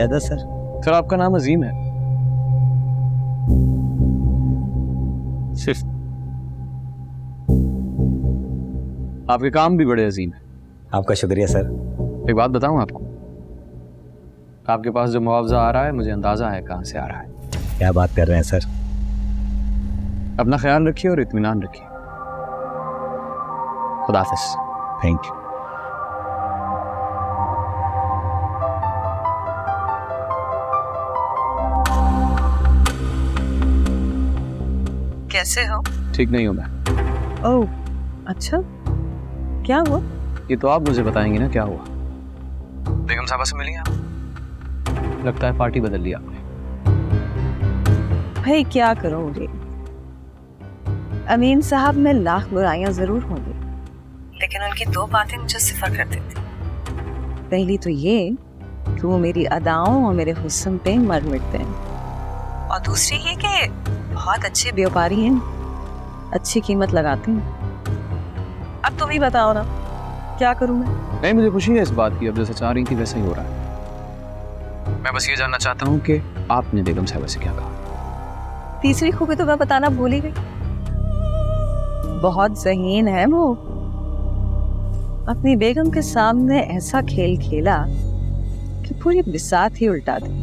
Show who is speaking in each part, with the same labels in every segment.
Speaker 1: Sajida sir.
Speaker 2: Sir आपका नाम अजीम है। सिर्फ आपके काम भी बड़े अजीम है।
Speaker 1: आपका शुक्रिया सर।
Speaker 2: एक बात बताऊं आपको, आपके पास जो मुआवजा आ रहा है मुझे अंदाजा है कहां से आ रहा है।
Speaker 1: क्या बात कर रहे हैं सर?
Speaker 2: अपना ख्याल रखिए और इत्मीनान रखिए। खुदा हाफिज।
Speaker 1: Thank you.
Speaker 3: कैसे हो?
Speaker 2: ठीक नहीं हूं मैं।
Speaker 3: ओह, अच्छा, क्या हुआ?
Speaker 2: ये तो आप मुझे बताएंगे ना क्या हुआ। बेगम साहबा से मिली आप? लगता है पार्टी बदल लिया आपने।
Speaker 3: भाई क्या करोगे? अमीन साहब में लाख बुराइयां जरूर होंगी, लेकिन उनकी दो बातें मुझे सिफर कर देती। पहली तो ये कि वो मेरी अदाओं और मेरे हुस्न पे मर मिटते हैं, और दूसरी ये कि बहुत अच्छे व्यापारी हैं, अच्छी कीमत लगाते हैं। अब तुम ही बताओ ना, क्या करूं मैं?
Speaker 2: नहीं, मुझे खुशी है इस बात की। अब जैसे चाह रही थी वैसा ही हो रहा है। मैं बस ये जानना चाहता हूँ कि आपने बेगम साहबा से क्या कहा।
Speaker 3: तीसरी खूबी तो मैं बताना भूल ही गई। बहुत ज़हीन है वो। अपनी बेगम के सामने ऐसा खेल खेला कि पूरी बिसात ही उल्टा दी।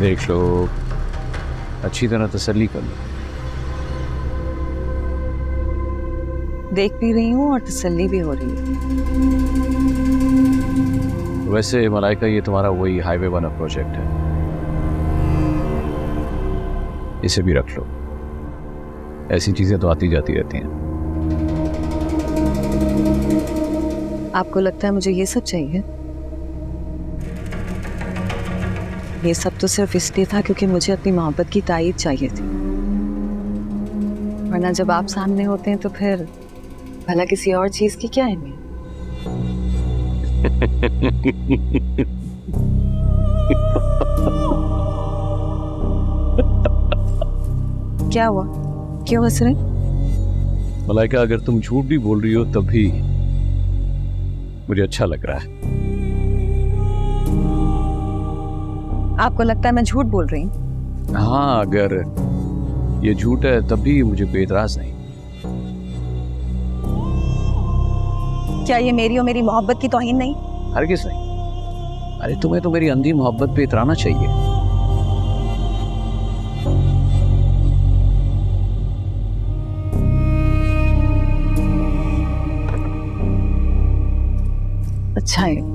Speaker 2: देख लो, अच्छी तरह तसल्ली कर लो।
Speaker 3: देख भी रही हूँ और तसल्ली भी हो रही है।
Speaker 2: वैसे मलाइका, ये तुम्हारा वही हाईवे 1 प्रोजेक्ट है, इसे भी रख लो। ऐसी चीजें तो आती जाती रहती हैं।
Speaker 3: आपको लगता है मुझे ये सब चाहिए? ये सब तो सिर्फ इसलिए था क्योंकि मुझे अपनी मोहब्बत की तायीद चाहिए थी, वरना जब आप सामने होते हैं तो फिर भला किसी और चीज की क्या अहमियत? क्या हुआ? क्यों हंस रहे?
Speaker 2: मलाइका, अगर तुम झूठ भी बोल रही हो तब भी मुझे अच्छा लग रहा है।
Speaker 3: आपको लगता है मैं झूठ बोल रही हूँ?
Speaker 2: हाँ, अगर ये झूठ है तब भी मुझे कोई एतराज नहीं।
Speaker 3: क्या ये मेरी और मेरी मोहब्बत की तौहीन नहीं?
Speaker 2: हरगिज़ नहीं। अरे तुम्हें तो मेरी अंधी मोहब्बत पे इतराना चाहिए।
Speaker 3: अच्छा है,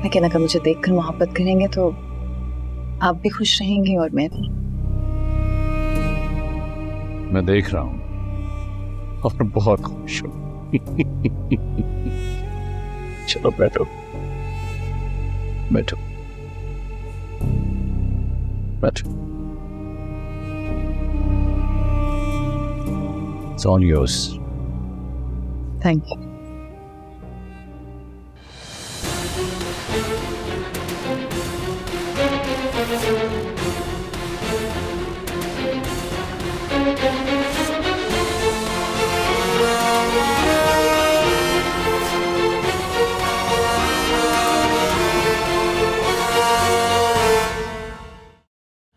Speaker 3: लेकिन अगर मुझे देखकर मोहब्बत करेंगे तो आप भी खुश रहेंगे और मैं भी।
Speaker 2: मैं देख रहा हूं और बहुत खुश हूं। चलो बैठो बैठो बैठो। It's all yours.
Speaker 3: Thank you.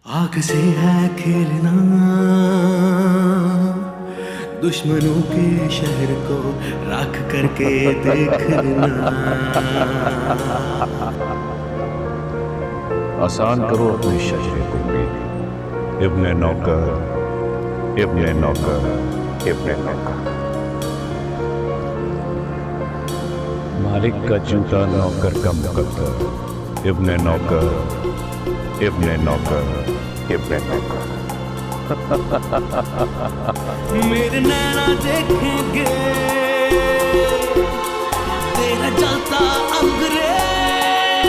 Speaker 4: आग से है खेलना, दुश्मनों के शहर को राख करके देखना।
Speaker 2: आसान करो अपने शहर को मुरीद।
Speaker 5: इब्ने नौकर, इब्ने नौकर, इब्ने नौकर।
Speaker 2: मालिक का
Speaker 5: जूता नौकर का मुकद्दर। इब्ने नौकर, इब्ने नौकर, इब्ने नौकर।
Speaker 4: मेरे नैना देखेंगे तेरा जलता अंग्रेज।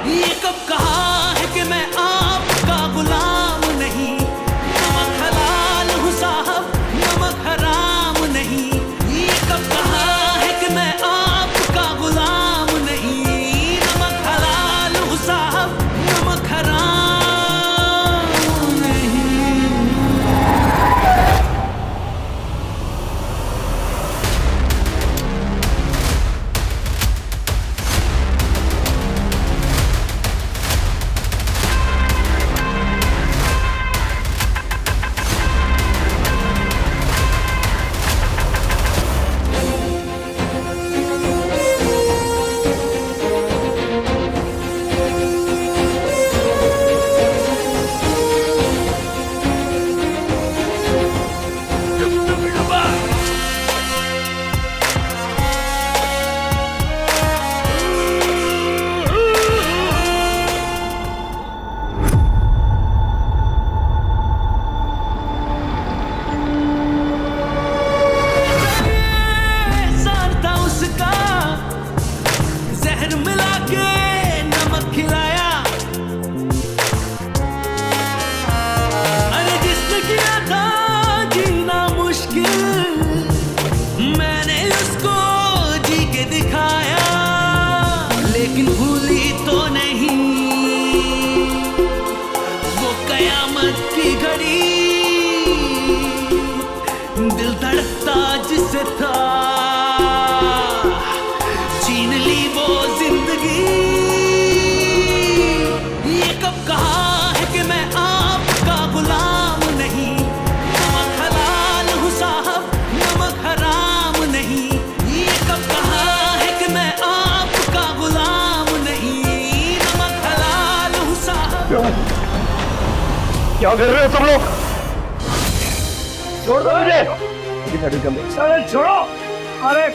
Speaker 4: ये कब कहा है कि मैं आपका गुलाम नहीं। नमक हलाल हूँ साहब, नमक हराम नहीं। ये कब कहा है कि मैं आपका गुलाम नहीं। नमक हलाल हूँ साहब, नमक हराम नहीं। एहसान था उसका, जहर मिला के नमक खिलाया। अरे जिसने किया था जीना मुश्किल, मैंने उसको जी के दिखाया। लेकिन भूली तो नहीं वो कयामत की घड़ी। दिल धड़कता जिससे था, छीन ली वो जिंदगी। ये कब कहा है कि मैं आपका गुलाम नहीं। नमक हलाल हूँ साहब, नमक हराम नहीं। ये कब कहा है कि मैं आपका गुलाम नहीं। नमक हलाल हूँ साहब।
Speaker 5: क्या कर रहे हो तुम लोग? छोड़ दो मुझे। अरे छोड़ो। अरे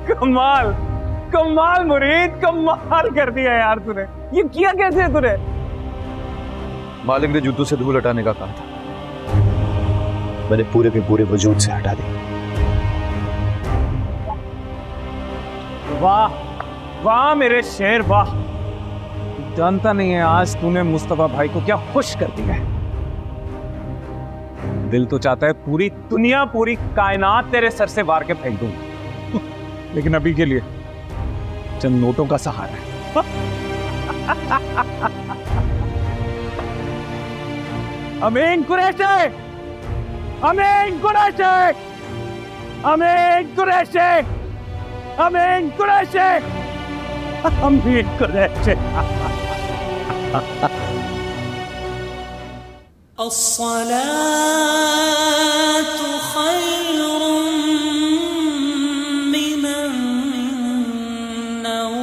Speaker 6: कमाल कमाल मुरीद, कमाल कर दिया यार तूने। ये किया कैसे तूने?
Speaker 2: मालिक ने जूतों से धूल हटाने का कहा था,
Speaker 1: मैंने पूरे के पूरे वजूद से हटा दी।
Speaker 6: वाह वाह मेरे शेर वाह। जानता नहीं है आज तूने मुस्तफा भाई को क्या खुश कर दिया है। दिल तो चाहता है पूरी दुनिया पूरी कायनात तेरे सर से वार के फेंक दूं, लेकिन अभी के लिए चंद नोटों का सहारा है। अमीन कुरैशी, अमीन कुरैशी, अमीन कुरैशी, अमीन कुरैशी, अमीन कुरैशी।
Speaker 4: अस्सलातु खैरुम मिनन नौम।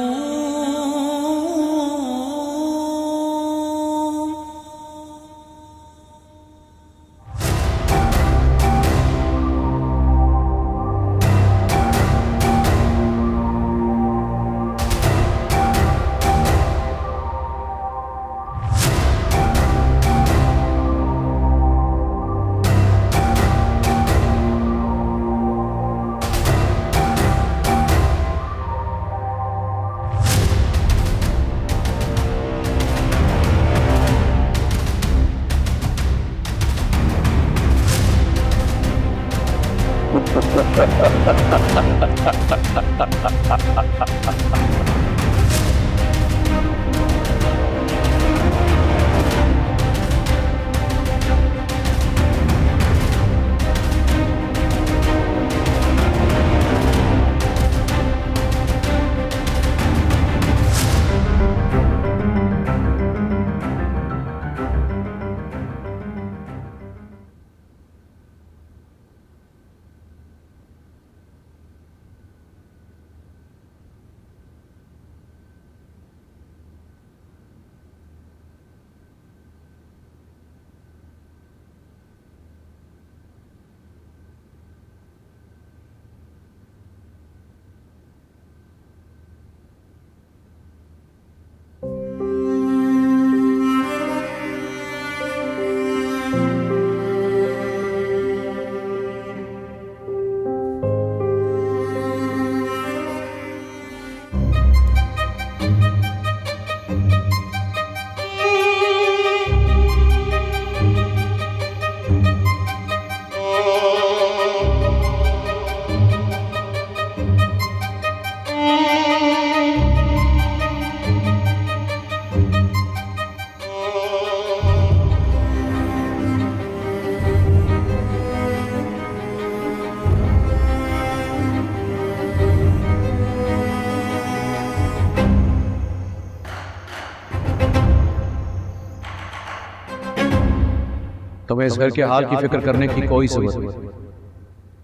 Speaker 2: तुम्हें इस घर के हाल की फिक्र करने की कोई जरूरत नहीं।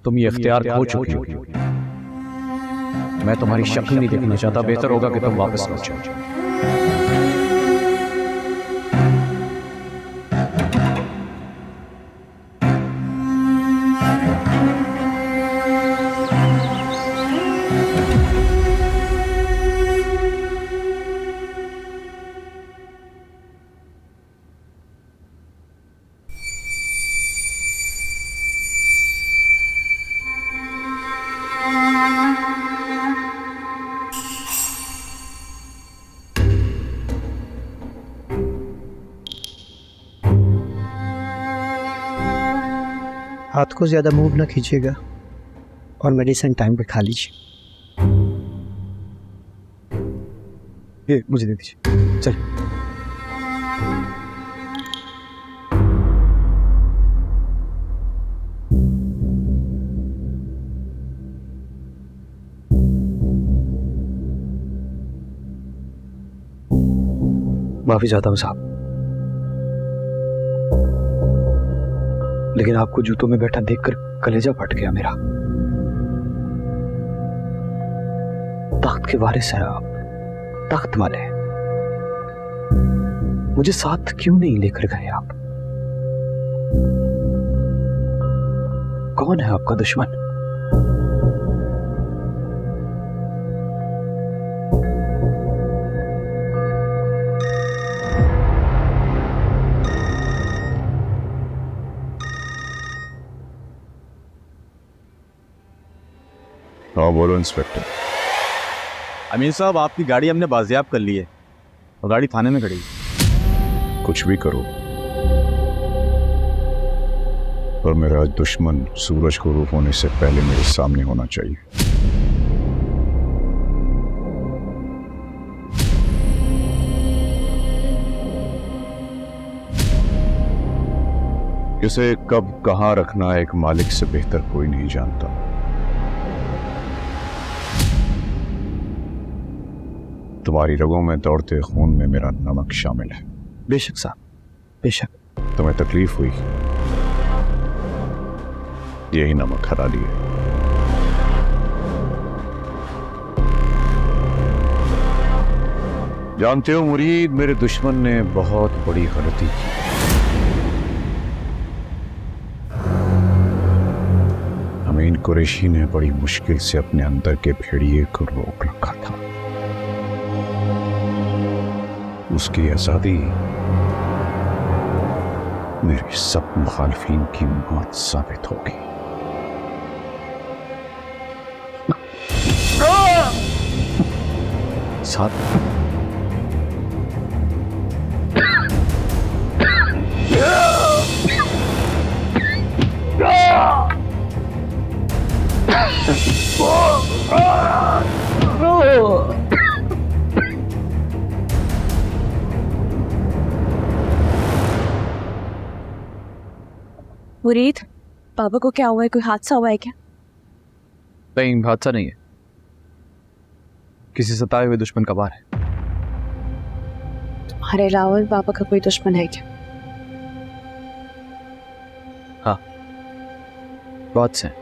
Speaker 2: तुम ये इख्तियार खो चुकी हो। मैं तुम्हारी शक्ल नहीं देखना चाहता। बेहतर होगा कि तुम वापस लौट जाओ।
Speaker 7: हाथ को ज़्यादा मूव ना खींचिएगा और मेडिसिन टाइम पे खा लीजिए।
Speaker 1: ये मुझे दे दीजिए। चल। माफी चाहता हूं साहब, लेकिन आपको जूतों में बैठा देखकर कलेजा फट गया मेरा। तख्त के वारिस हैं आप, तख्त वाले। मुझे साथ क्यों नहीं लेकर गए आप? कौन है आपका दुश्मन?
Speaker 8: हाँ बोलो इंस्पेक्टर।
Speaker 9: अमीर साहब, आपकी गाड़ी हमने बाजियाब कर ली है और गाड़ी थाने में खड़ी है।
Speaker 8: कुछ भी करो, पर मेरा दुश्मन सूरज को रूप होने से पहले मेरे सामने होना चाहिए। इसे कब कहां रखना एक मालिक से बेहतर कोई नहीं जानता। तुम्हारी रगों में दौड़ते खून में मेरा नमक शामिल है।
Speaker 1: बेशक साहब, बेशक।
Speaker 8: तुम्हें तकलीफ हुई, यही नमक हराली है। जानते हो मुरीद, मेरे दुश्मन ने बहुत बड़ी गलती की। अमीन कुरैशी ने बड़ी मुश्किल से अपने अंदर के भेड़िए को रोक रखा था। उसकी आजादी मेरे सब मुखालफिन की मौत साबित होगी।
Speaker 1: साहब,
Speaker 3: मुरीद, पापा को क्या हुआ है? कोई हादसा हुआ है क्या?
Speaker 2: नहीं, हादसा नहीं है, किसी सताए हुए दुश्मन का वार है।
Speaker 3: तुम्हारे अलावा पापा का कोई दुश्मन है क्या?
Speaker 2: हाँ, बहुत से हैं।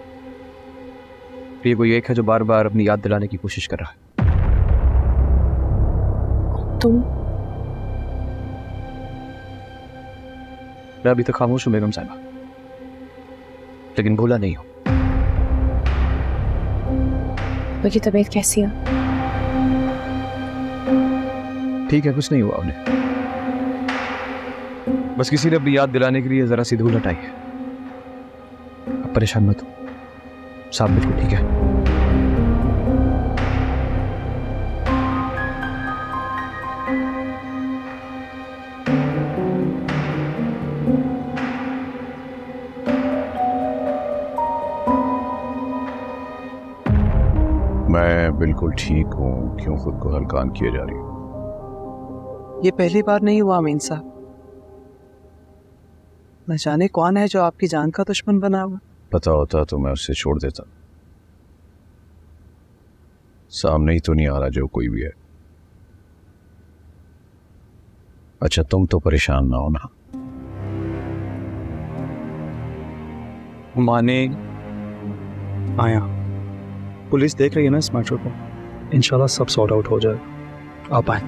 Speaker 2: ये कोई एक है जो बार बार अपनी याद दिलाने की कोशिश कर रहा है।
Speaker 3: तुम?
Speaker 2: मैं अभी तक खामोश हूं बेगम साहिबा, लेकिन भूला नहीं हूं।
Speaker 3: उनकी तबीयत कैसी है?
Speaker 2: ठीक है, कुछ नहीं हुआ उन्हें, बस किसी ने अपनी याद दिलाने के लिए जरा सी धूल हटाई है। अब परेशान मत हो साहब, बिल्कुल ठीक है।
Speaker 8: मैं बिल्कुल ठीक हूँ, क्यों खुद को हल्कान किए जा रही हूँ?
Speaker 10: ये पहली बार नहीं हुआ अमीन साहब। न जाने कौन है जो आपकी जान का दुश्मन बना हुआ।
Speaker 8: पता होता तो मैं उससे छोड़ देता। सामने ही तो नहीं आ रहा जो कोई भी है। अच्छा, तुम तो परेशान ना हो ना।
Speaker 1: माने आया, पुलिस देख रही है ना इस मैटर को, इंशाल्लाह सब सॉर्ट आउट हो जाएगा। आप आए।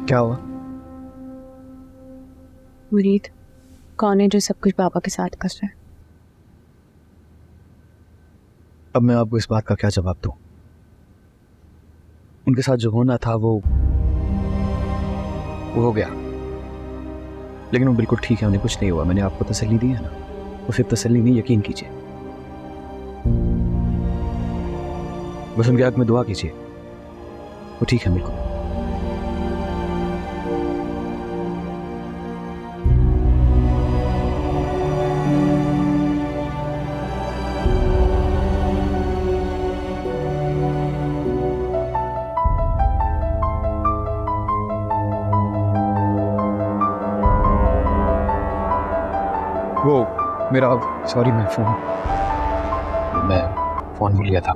Speaker 1: क्या हुआ?
Speaker 3: मुरीद, कौन है जो सब कुछ पापा के साथ कर रहा है?
Speaker 1: अब मैं आपको इस बात का क्या जवाब दूं? उनके साथ जो होना था वो हो गया, लेकिन वो बिल्कुल ठीक है, उन्हें कुछ नहीं हुआ। मैंने आपको तसल्ली दी है ना, तो फिर तसल्ली नहीं, यकीन कीजिए। बस उनके हक में दुआ कीजिए, वो ठीक है बिल्कुल।
Speaker 2: वो मेरा, सॉरी, मैं फोन भूल गया था।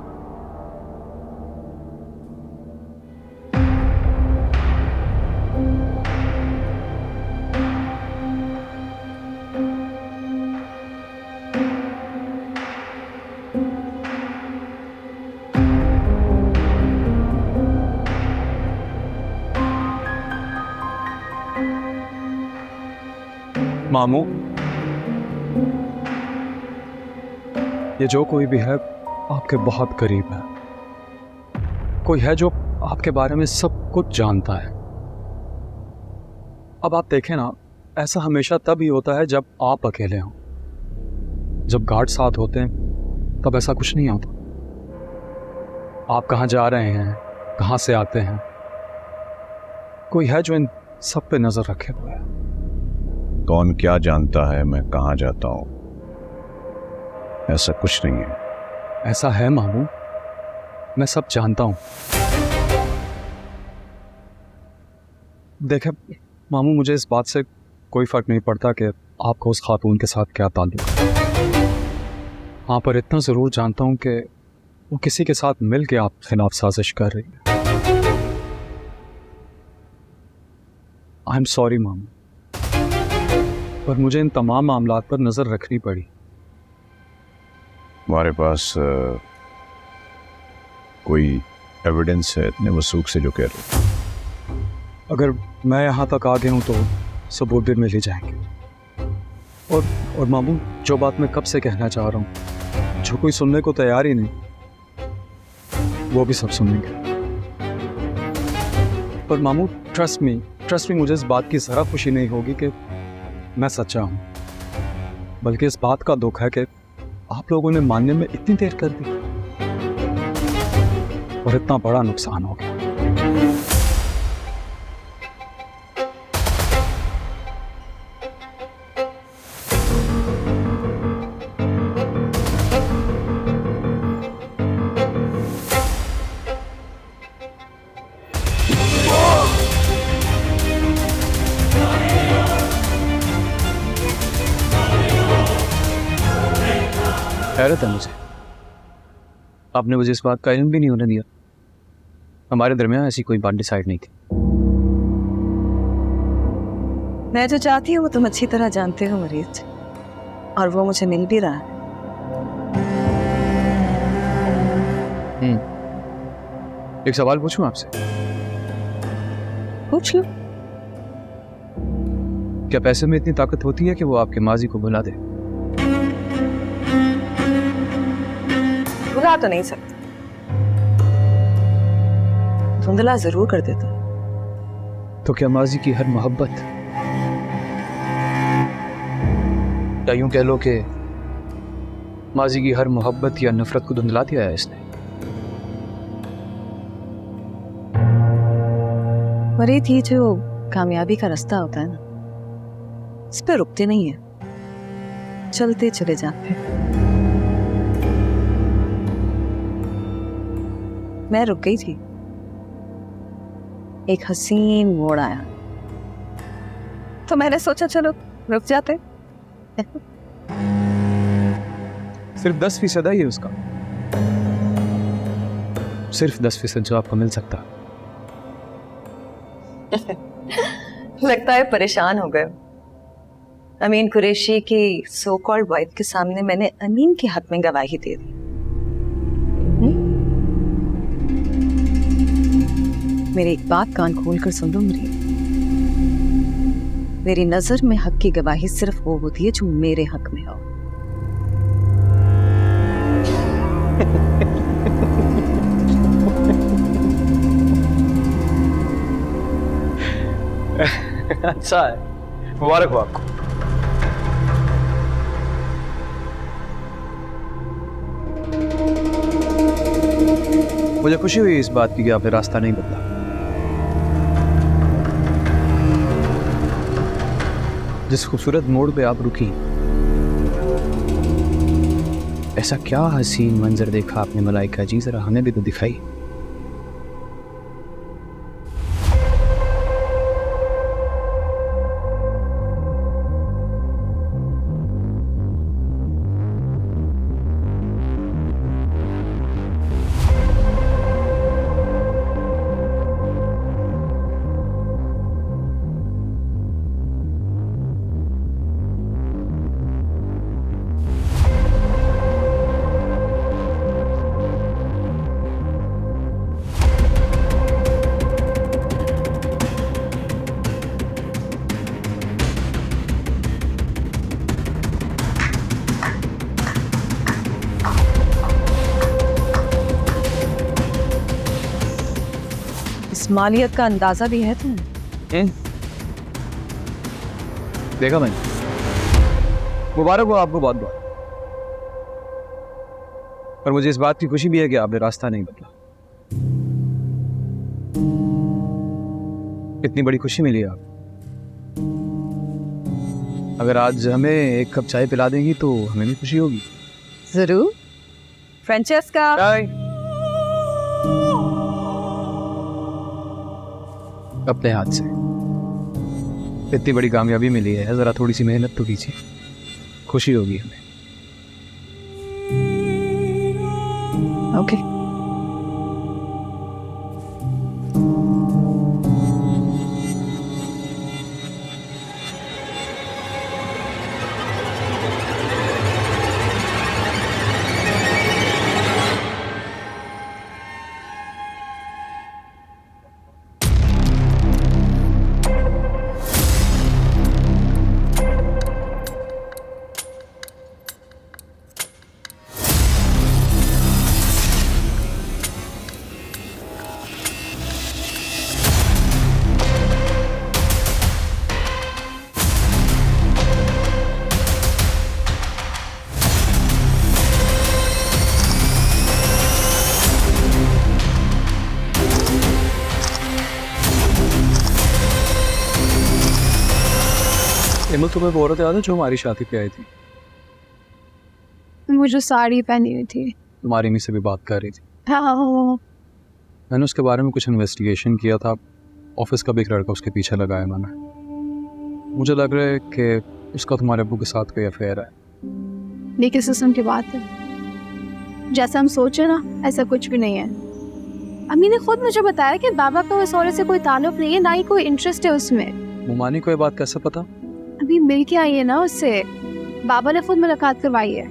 Speaker 1: मामू, ये जो कोई भी है आपके बहुत करीब है, कोई है जो आपके बारे में सब कुछ जानता है। अब आप देखें ना, ऐसा हमेशा तब ही होता है जब आप अकेले हों। जब गार्ड साथ होते हैं तब ऐसा कुछ नहीं होता। आप कहाँ जा रहे हैं, कहाँ से आते हैं, कोई है जो इन सब पे नजर रखे हुए है।
Speaker 8: कौन क्या जानता है मैं कहाँ जाता हूँ? ऐसा कुछ नहीं है।
Speaker 1: ऐसा है मामू, मैं सब जानता हूं। देखे मामू, मुझे इस बात से कोई फ़र्क नहीं पड़ता कि आपका उस खातून के साथ क्या ताल्लुक है। हाँ, पर इतना ज़रूर जानता हूँ कि वो किसी के साथ मिल के आपके खिलाफ साजिश कर रही है। आई एम सॉरी मामू, पर मुझे इन तमाम मामलात पर नज़र रखनी पड़ी।
Speaker 8: हमारे पास कोई एविडेंस है इतने वसूख से जो कह रहे हो?
Speaker 1: अगर मैं यहाँ तक आ गया हूँ तो सबूत भी मिल ही जाएंगे। और मामू, जो बात मैं कब से कहना चाह रहा हूँ, जो कोई सुनने को तैयार ही नहीं, वो भी सब सुनेंगे। पर मामू, ट्रस्ट मी, मुझे इस बात की ज़रा खुशी नहीं होगी कि मैं सच्चा हूँ, बल्कि इस बात का दुख है कि आप लोगों ने मानने में इतनी देर कर दी और इतना बड़ा नुकसान हो गया।
Speaker 2: हैरत है मुझे, आपने मुझे इस बात का इल्म भी नहीं होने दिया। हमारे दरमियान ऐसी कोई बात डिसाइड नहीं थी।
Speaker 3: मैं जो चाहती हूँ वो तुम अच्छी तरह जानते हो मरीज, और वो मुझे मिल भी रहा है।
Speaker 2: एक सवाल पूछूं आपसे?
Speaker 3: पूछ लो।
Speaker 2: क्या पैसे में इतनी ताकत होती है कि वो आपके माजी को भुला दे?
Speaker 3: भुला तो नहीं सकते, धुंधला जरूर कर देता।
Speaker 2: तो क्या माजी की हर मोहब्बत, या यूं कह लो कि माजी की हर मोहब्बत या नफरत को धुंधला दिया है इसने?
Speaker 3: मरीद, ही जो कामयाबी का रास्ता होता है ना, इस पे रुकते नहीं है, चलते चले जाते हैं। मैं रुक गई थी, एक हसीन मोड़ आया तो मैंने सोचा चलो रुक जाते।
Speaker 2: सिर्फ 10% है ये उसका, सिर्फ 10% जो आपको मिल सकता।
Speaker 3: लगता है परेशान हो गए। अमीन कुरैशी की सो कॉल्ड वाइफ के सामने मैंने अमीन के हक में गवाही दे दी। मेरी एक बात कान खोलकर सुन लो मेरी नजर में हक की गवाही सिर्फ वो होती है जो मेरे हक में हो।
Speaker 2: अच्छा है, मुबारक हो आपको। मुझे खुशी हुई इस बात की कि आपने रास्ता नहीं बदला। जिस खूबसूरत मोड़ पे आप रुकी, ऐसा क्या हसीन मंजर देखा आपने मलाइका जी, जरा हमें भी तो दिखाई।
Speaker 3: मालियत का अंदाजा भी है तुम्हें?
Speaker 2: देखा मैंने। मुबारक हो आपको बहुत बहुत। पर मुझे इस बात की खुशी भी है कि आपने रास्ता नहीं बदला। इतनी बड़ी खुशी मिली आप। अगर आज हमें एक कप चाय पिला देंगी तो हमें भी खुशी होगी।
Speaker 3: जरूर। फ्रांचेस्का,
Speaker 2: चाय अपने हाथ से। इतनी बड़ी कामयाबी मिली है, ज़रा थोड़ी सी मेहनत तो कीजिए, खुशी होगी हमें।
Speaker 3: ओके
Speaker 1: इमल, तुम्हें वो औरत याद है जो हमारी शादी पे आई थी?
Speaker 11: वो जो साड़ी पहनी हुई थी।
Speaker 1: तुम्हारी अम्मी से भी बात कर रही थी।
Speaker 11: हाँ।
Speaker 1: मैंने उसके बारे में कुछ इन्वेस्टिगेशन किया था। ऑफिस का भी एक लड़का उसके पीछे लगाया मैंने। मुझे लग रहा है कि उसका तुम्हारे अब्बू के साथ कोई अफेयर है।
Speaker 11: ये किस किस्म की बात है? जैसा हम सोचे ना, ऐसा कुछ भी नहीं है। अम्मी ने खुद मुझे बताया कि बाबा का उस औरत से कोई ताल्लुक नहीं है, ना ही कोई इंटरेस्ट है उसमें।
Speaker 1: मुमानी को ये बात कैसे पता?
Speaker 11: अभी मिल के आई है ना उससे, बाबा ने खुद मुलाकात करवाई है।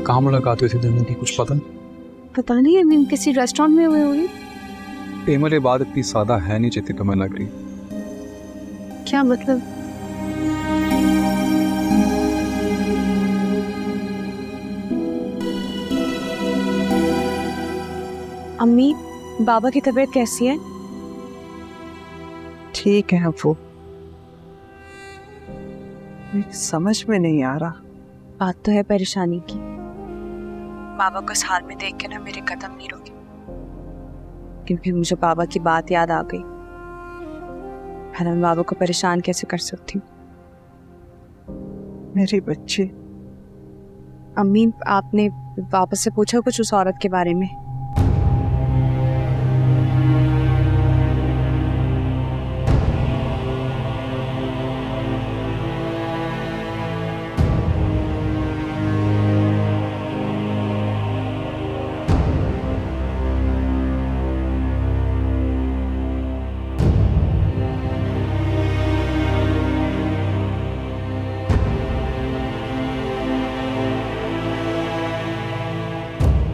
Speaker 1: कहाँ मुलाकात हुई थी दोनों की, कुछ पता?
Speaker 11: पता नहीं, अम्मी किसी रेस्टोरेंट में हुई।
Speaker 1: इमल, ये बात इतनी सादा है नहीं जितनी तुम्हें लग रही।
Speaker 11: क्या मतलब?
Speaker 3: अम्मी, बाबा की तबीयत कैसी है?
Speaker 10: ठीक है वो, समझ में नहीं आ रहा।
Speaker 3: बात तो है परेशानी की। बाबा को इस हाल में देख के ना मेरे कदम नहीं रुके, क्योंकि मुझे बाबा की बात याद आ गई। मैं बाबा को परेशान कैसे कर सकती हूँ?
Speaker 10: मेरी बच्ची।
Speaker 3: अम्मी, आपने वापस से पूछा कुछ उस औरत के बारे में?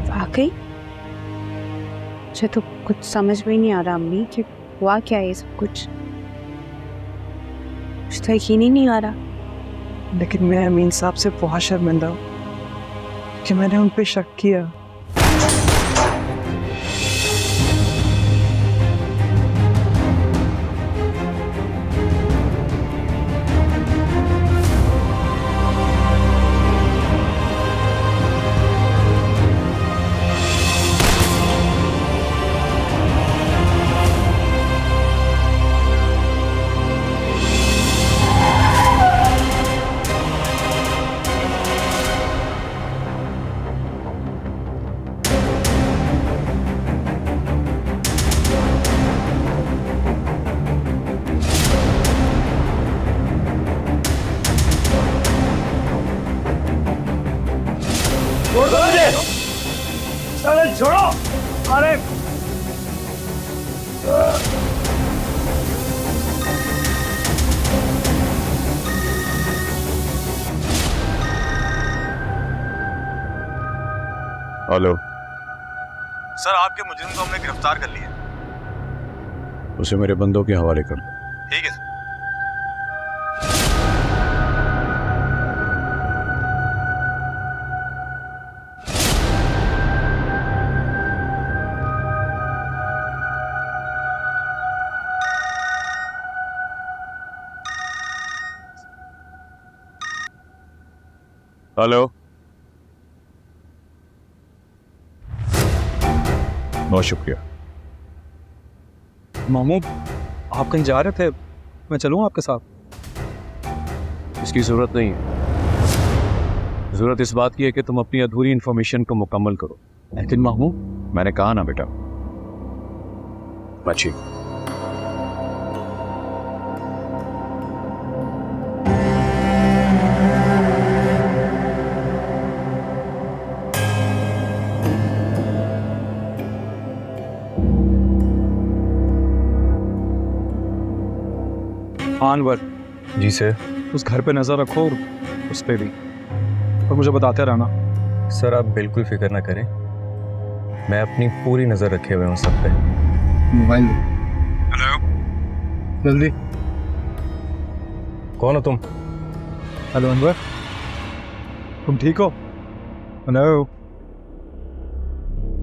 Speaker 3: वाकई मुझे तो कुछ समझ में नहीं आ रहा अम्मी कि हुआ क्या है ये सब कुछ तो यकीन ही नहीं आ रहा।
Speaker 10: लेकिन मैं अमीन साहब से बहुत शर्मिंदा हूँ कि मैंने उन पे शक किया।
Speaker 5: अरे छोड़ो! अरे
Speaker 8: हेलो,
Speaker 9: सर आपके मुजरिम को हमने गिरफ्तार कर लिया।
Speaker 8: उसे मेरे बंदों के हवाले कर दो।
Speaker 9: ठीक है सर।
Speaker 8: हेलो, बहुत शुक्रिया।
Speaker 1: मामू, आप कहीं जा रहे थे? मैं चलूँ आपके साथ?
Speaker 6: इसकी ज़रूरत नहीं है। ज़रूरत इस बात की है कि तुम अपनी अधूरी इन्फॉर्मेशन को मुकम्मल करो।
Speaker 1: लेकिन मामू,
Speaker 8: मैंने कहा ना बेटा, मची।
Speaker 1: अनवर,
Speaker 5: जी सर।
Speaker 1: उस घर पे नजर रखो और उस पे भी, और मुझे बताते रहना।
Speaker 5: सर आप बिल्कुल फिक्र ना करें, मैं अपनी पूरी नज़र रखे हुए हूँ सब पे।
Speaker 8: मोबाइल
Speaker 1: हेलो,
Speaker 8: जल्दी।
Speaker 5: कौन हो तुम?
Speaker 1: हेलो अनवर, तुम ठीक हो? हेलो।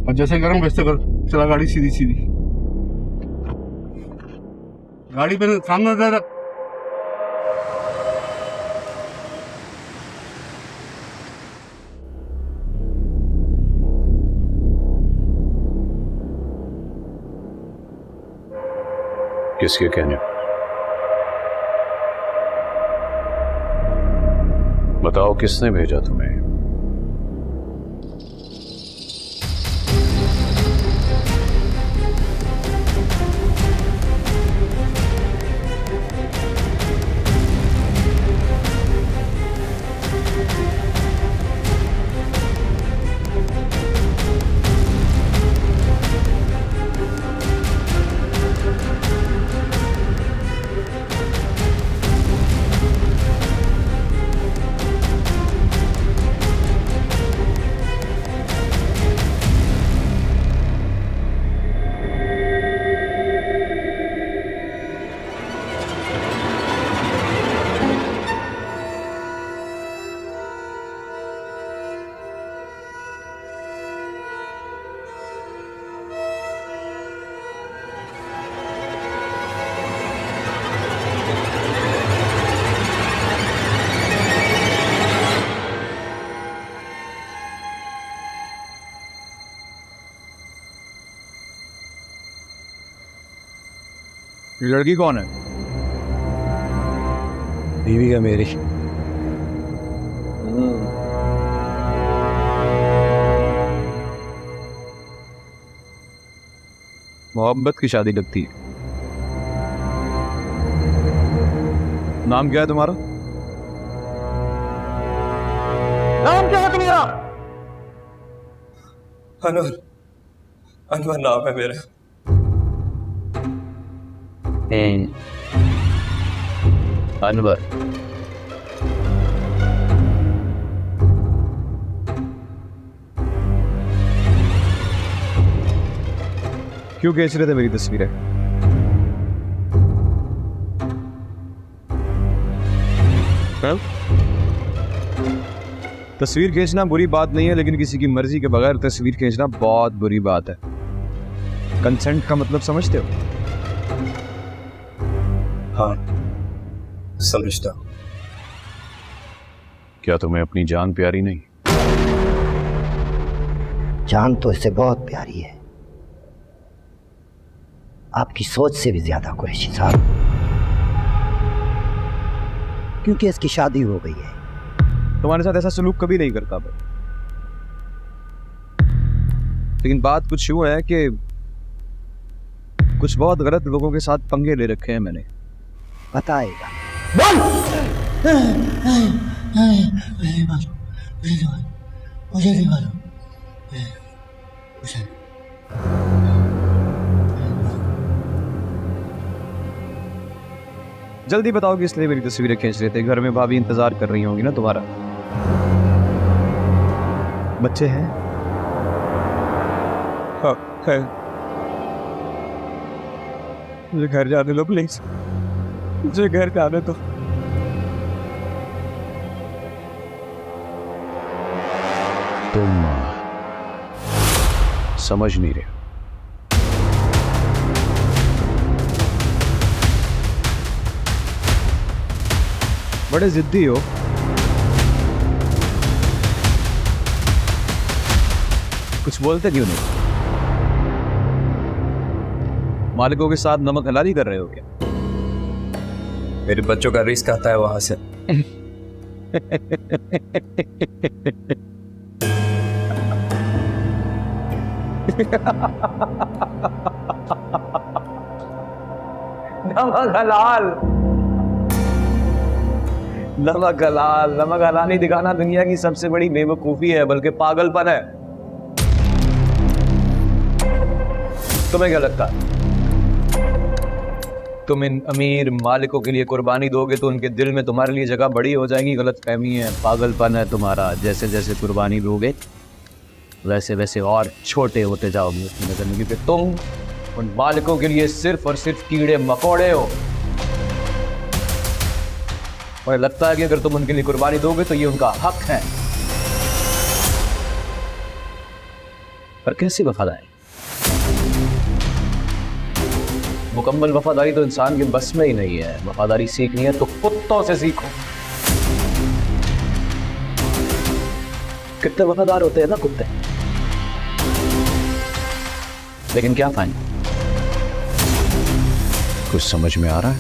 Speaker 8: और जैसे गरम वैसे कर, चला गाड़ी सीधी सीधी, गाड़ी पे सामने दे रख।
Speaker 9: किसके कहने? बताओ किसने भेजा तुम्हें?
Speaker 1: ये लड़की कौन है?
Speaker 5: बीवी का मेरी।
Speaker 1: मोहब्बत की शादी लगती है। नाम क्या है तुम्हारा?
Speaker 5: नाम क्या है तुम्हारा? अनवर। अनवर नाम है मेरा।
Speaker 2: अनवर,
Speaker 1: क्यों खींच रहे थे मेरी तस्वीरें? तस्वीर खींचना बुरी बात नहीं है, लेकिन किसी की मर्जी के बगैर तस्वीर खींचना बहुत बुरी बात है। कंसेंट का मतलब समझते हो?
Speaker 5: हाँ समझता।
Speaker 9: क्या तुम्हें अपनी जान प्यारी नहीं?
Speaker 7: जान तो इससे बहुत प्यारी है, आपकी सोच से भी ज्यादा कुरैशी साहब, क्योंकि इसकी शादी हो गई है।
Speaker 1: तुम्हारे साथ ऐसा सलूक कभी नहीं करता मैं, लेकिन बात कुछ यूं है कि कुछ बहुत गलत लोगों के साथ पंगे ले रखे हैं मैंने।
Speaker 7: बताएगा।
Speaker 4: मुझे नहीं मालूम।
Speaker 1: जल्दी बताओ कि इसलिए मेरी तस्वीरें खींच रहे थे। घर में भाभी इंतजार कर रही होंगी ना तुम्हारा। बच्चे हैं? हाँ है। मुझे घर जाने दो प्लीज, मुझे घर जाने दो।
Speaker 9: तुम समझ नहीं रहे।
Speaker 1: बड़े जिद्दी हो। कुछ बोलते क्यों नहीं? मालिकों के साथ नमक हलाली कर रहे हो क्या?
Speaker 5: मेरे बच्चों का रिस्क आता है वहां से। नमक हलाल, नमक हलाल। नमक हलाल दिखाना दुनिया की सबसे बड़ी बेवकूफी है, बल्कि पागलपन है। तुम्हें क्या लगता है तुम इन अमीर मालिकों के लिए कुर्बानी दोगे तो उनके दिल में तुम्हारे लिए जगह बड़ी हो जाएगी? गलत फहमी है, पागलपन है तुम्हारा। जैसे जैसे कुर्बानी दोगे वैसे वैसे और छोटे होते जाओगे उसकी नजर में, क्योंकि तुम उन मालिकों के लिए सिर्फ और सिर्फ कीड़े मकोड़े हो। और लगता है कि अगर तुम उनके लिए कुर्बानी दोगे तो ये उनका हक है। पर कैसी वफादारी? मुकम्मल वफादारी तो इंसान के बस में ही नहीं है। वफादारी सीखनी है तो कुत्तों से सीखो। कितने वफादार होते हैं ना कुत्ते, लेकिन क्या फायदा?
Speaker 8: कुछ समझ में आ रहा है?